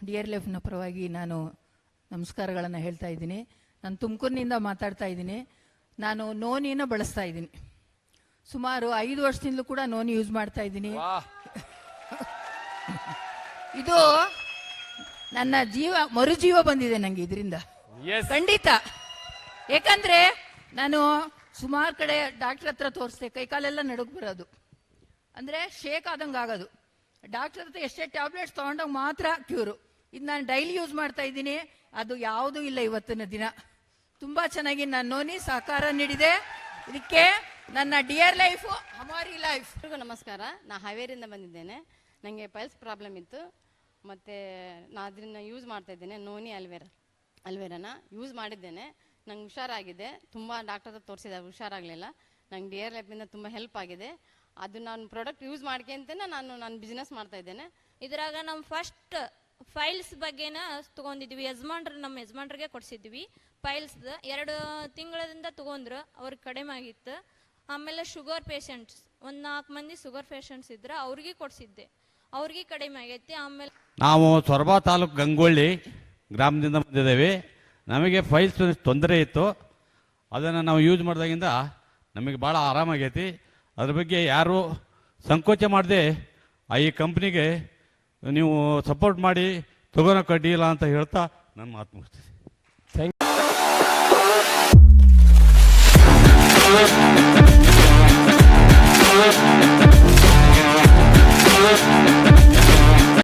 DRLFನ ಪರವಾಗಿ ನಾನು ನಮಸ್ಕಾರಗಳನ್ನು ಹೇಳ್ತಾ ಇದ್ದೀನಿ. ನಾನು ತುಮಕೂರಿನಿಂದ ಮಾತಾಡ್ತಾ ಇದ್ದೀನಿ. ನಾನು ನೋನಿನ ಬಳಸ್ತಾ ಇದ್ದೀನಿ. ಸುಮಾರು 5 ವರ್ಷದಿಂದಲೂ ಕೂಡ ನೋನಿ ಯೂಸ್ ಮಾಡ್ತಾ ಇದ್ದೀನಿ. ಇದು ನನ್ನ ಮರುಜೀವ ಬಂದಿದೆ ನನಗೆ ಇದರಿಂದ, ಖಂಡಿತ. ಯಾಕಂದ್ರೆ ನಾನು ಸುಮಾರು ಕಡೆ ಡಾಕ್ಟರ್ ಹತ್ರ ತೋರಿಸ್ದೆ, ಕೈಕಾಲೆಲ್ಲ ನಡುಗ್ ಬರೋದು, ಅಂದ್ರೆ ಶೇಕ್ ಆದಂಗೆ ಆಗೋದು. ಡಾಕ್ಟರ್ ಹತ್ರ ಎಷ್ಟೇ ಟ್ಯಾಬ್ಲೆಟ್ಸ್ ತಗೊಂಡಾಗ ಮಾತ್ರ ಕ್ಯೂರು. ಇದು ನಾನು ಡೈಲಿ ಯೂಸ್ ಮಾಡ್ತಾ ಇದ್ದೀನಿ, ಅದು ಯಾವುದೂ ಇಲ್ಲ ಇವತ್ತಿನ ದಿನ. ತುಂಬಾ ಚೆನ್ನಾಗಿ ನಾನು ನೋನಿ ಸಹಕಾರ ನೀಡಿದೆ. ಇದಕ್ಕೆ ನನ್ನ ಡಿಯರ್ ಲೈಫ್ ಹಮಾರಿ ಲೈಫ್. ನಮಸ್ಕಾರ, ನಾ ಹಾವೇರಿಯಿಂದ ಬಂದಿದ್ದೇನೆ. ನನಗೆ ಪೈಲ್ಸ್ ಪ್ರಾಬ್ಲಮ್ ಇತ್ತು, ಮತ್ತು ನಾನು ಅದನ್ನು ಯೂಸ್ ಮಾಡ್ತಾ ಇದ್ದೇನೆ. ನೋನಿ ಅಲ್ವೇರಾನ ಯೂಸ್ ಮಾಡಿದ್ದೇನೆ. ನಂಗೆ ಹುಷಾರಾಗಿದೆ. ತುಂಬ ಡಾಕ್ಟರ್ ಹತ್ರ ತೋರಿಸಿದೆ, ಹುಷಾರಾಗಲಿಲ್ಲ. ನಂಗೆ ಡಿಯರ್ ಲೈಫಿಂದ ತುಂಬ ಹೆಲ್ಪ್ ಆಗಿದೆ. ಅದು ನಾನು ಪ್ರಾಡಕ್ಟ್ ಯೂಸ್ ಮಾಡ್ಕೊಂತೇನೆ ನಾನು ಬಿಸ್ನೆಸ್ ಮಾಡ್ತಾ ಇದ್ದೇನೆ. ಇದ್ರಾಗ ನಮ್ಮ ಫಸ್ಟ್ ಫೈಲ್ಸ್ ಬಗ್ಗೆನ ತಗೊಂಡಿದ್ವಿ. ನಮ್ಮ ಯಜಮಾನ್ರಿಗೆ ಕೊಡ್ಸಿದ್ವಿ. ಫೈಲ್ಸ್ 2 ತಿಂಗಳಿಂದ ತಗೊಂಡ್ರು, ಅವ್ರಿಗೆ ಕಡಿಮೆ ಆಗಿತ್ತು. ಆಮೇಲೆ ಶುಗರ್ ಪೇಷಂಟ್ಸ್, ಒಂದು 4 ಮಂದಿ ಶುಗರ್ ಪೇಷಂಟ್ಸ್ ಇದ್ರೆ ಅವ್ರಿಗೆ ಕೊಡ್ಸಿದ್ದೆ, ಅವ್ರಿಗೆ ಕಡಿಮೆ ಆಗೈತಿ. ಆಮೇಲೆ ನಾವು ಸೊರಬ ತಾಲೂಕು ಗಂಗೊಳ್ಳಿ ಗ್ರಾಮದಿಂದ ಬಂದಿದ್ದೇವೆ. ನಮಗೆ ಫೈಲ್ಸ್ ತೊಂದರೆ ಇತ್ತು, ಅದನ್ನು ನಾವು ಯೂಸ್ ಮಾಡಿದಾಗಿಂದ ನಮಗೆ ಭಾಳ ಆರಾಮಾಗೈತಿ. ಅದ್ರ ಬಗ್ಗೆ ಯಾರು ಸಂಕೋಚ ಮಾಡದೆ ಈ ಕಂಪ್ನಿಗೆ ನೀವು ಸಪೋರ್ಟ್ ಮಾಡಿ ತಗೋನಕ್ಕೆ ಅಡ್ಡಿಯಿಲ್ಲ ಅಂತ ಹೇಳ್ತಾ ನನ್ನ ಮಾತು ಮುಗಿಸ್ತೀನಿ. Thank you.